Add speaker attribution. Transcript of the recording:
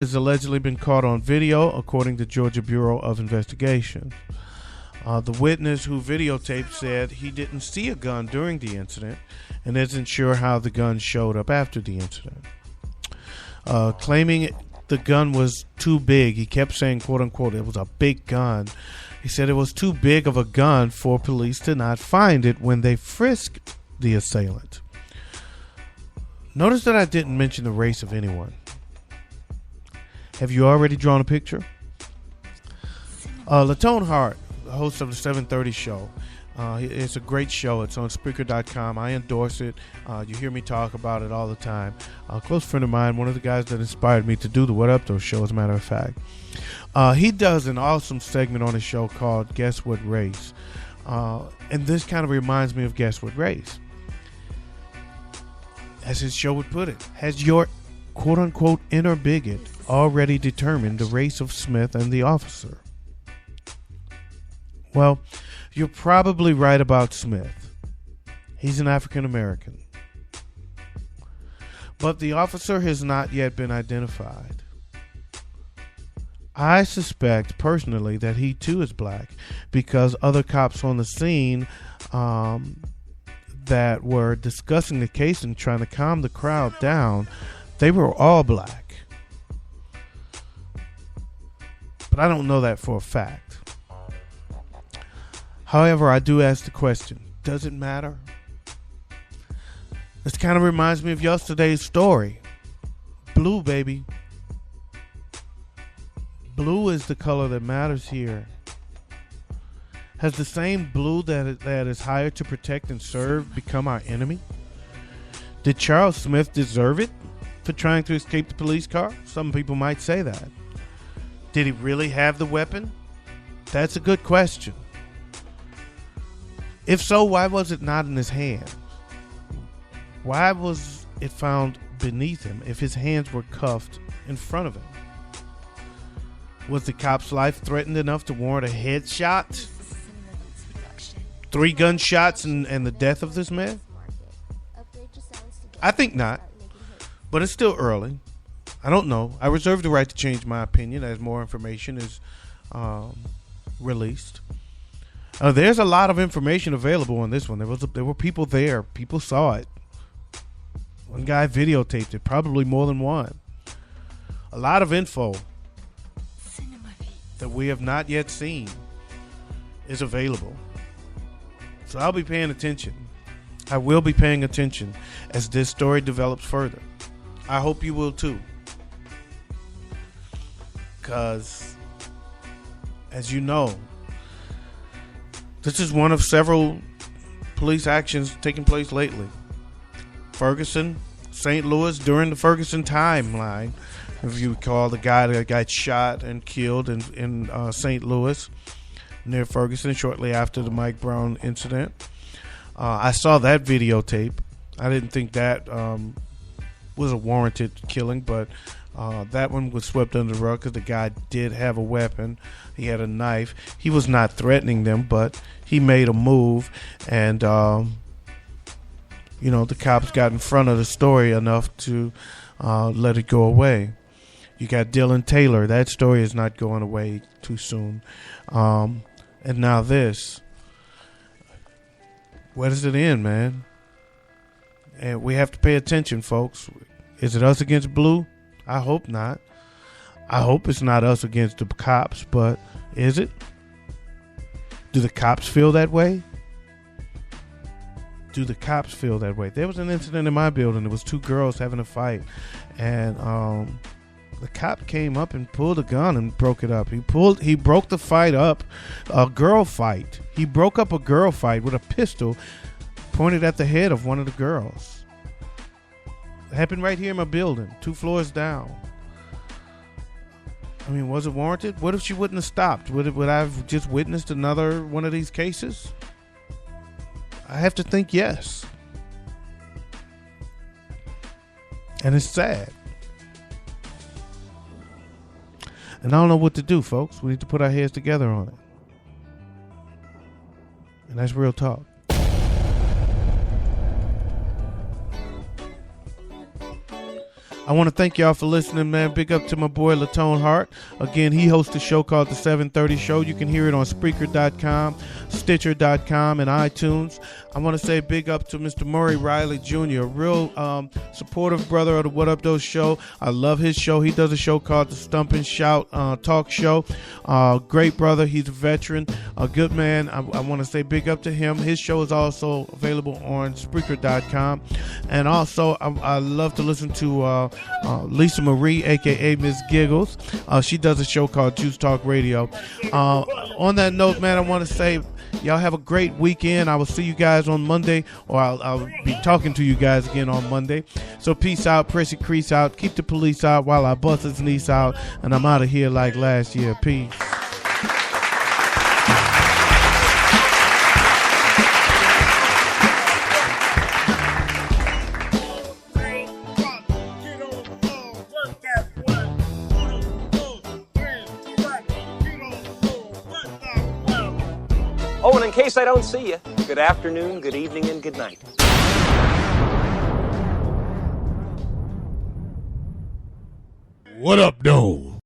Speaker 1: has allegedly been caught on video, according to Georgia Bureau of Investigation. The witness who videotaped said he didn't see a gun during the incident and isn't sure how the gun showed up after the incident. Claiming the gun was too big, he kept saying, quote unquote, it was a big gun. He said it was too big of a gun for police to not find it when they frisked the assailant. Notice that I didn't mention the race of anyone. Have you already drawn a picture? Latone Hart, the host of the 7:30 show. It's a great show. It's on Spreaker.com. I endorse it. You hear me talk about it all the time. A close friend of mine, one of the guys that inspired me to do the Up Doe Show, as a matter of fact. He does an awesome segment on his show called Guess What Race? And this kind of reminds me of Guess What Race? As his show would put it, has your quote-unquote inner bigot already determined the race of Smith and the officer? Well, you're probably right about Smith. He's an African American. But the officer has not yet been identified. I suspect personally that he too is black because other cops on the scene that were discussing the case and trying to calm the crowd down, they were all black. But I don't know that for a fact. However, I do ask the question, does it matter? This kind of reminds me of yesterday's story. Blue, baby. Blue is the color that matters here. Has the same blue that is hired to protect and serve become our enemy? Did Charles Smith deserve it for trying to escape the police car? Some people might say that. Did he really have the weapon? That's a good question. If so, why was it not in his hand? Why was it found beneath him if his hands were cuffed in front of him? Was the cop's life threatened enough to warrant a headshot? 3 gunshots and the death of this man? I think not. But it's still early. I don't know. I reserve the right to change my opinion as more information is released. There's a lot of information available on this one. There were people there. People saw it. One guy videotaped it. Probably more than one. A lot of info that we have not yet seen is available. So I'll be paying attention. I will be paying attention as this story develops further. I hope you will too. Because, as you know, this is one of several police actions taking place lately. Ferguson, St. Louis, during the Ferguson timeline, if you recall, the guy that got shot and killed in St. Louis near Ferguson shortly after the Mike Brown incident. I saw that videotape. I didn't think that was a warranted killing, but that one was swept under the rug because the guy did have a weapon. He had a knife. He was not threatening them, but he made a move, and the cops got in front of the story enough to let it go away. You got Dylan Taylor. That story is not going away too soon. And now this. Where does it end, man? And we have to pay attention, folks. Is it us against blue? I hope not. I hope it's not us against the cops, but is it? Do the cops feel that way? Do the cops feel that way? There was an incident in my building. There was 2 girls having a fight, and the cop came up and pulled a gun and broke it up. He broke the fight up, a girl fight. He broke up a girl fight with a pistol pointed at the head of one of the girls. It happened right here in my building, 2 floors down. I mean, was it warranted? What if she wouldn't have stopped? Would I have just witnessed another one of these cases? I have to think yes. And it's sad. And I don't know what to do, folks. We need to put our heads together on it. And that's real talk. I want to thank y'all for listening, man. Big up to my boy Latone Hart. Again, he hosts a show called The 730 Show. You can hear it on Spreaker.com, Stitcher.com, and iTunes. I want to say big up to Mr. Murray Riley Jr., a real supportive brother of the What Up Doe Show. I love his show. He does a show called The Stomp and Shout Talk Show. Great brother. He's a veteran, a good man. I want to say big up to him. His show is also available on Spreaker.com. And also, I love to listen to Lisa Marie, a.k.a. Miss Giggles. She does a show called Juice Talk Radio. On that note, man, I want to say y'all have a great weekend. I will see you guys on Monday, or I'll be talking to you guys again on Monday. So peace out, Pressy Crease out, keep the police out while I bust his niece out, and I'm out of here like last year. Peace.
Speaker 2: Oh, and in case I don't see you, good afternoon, good evening, and good night.
Speaker 3: What up, though?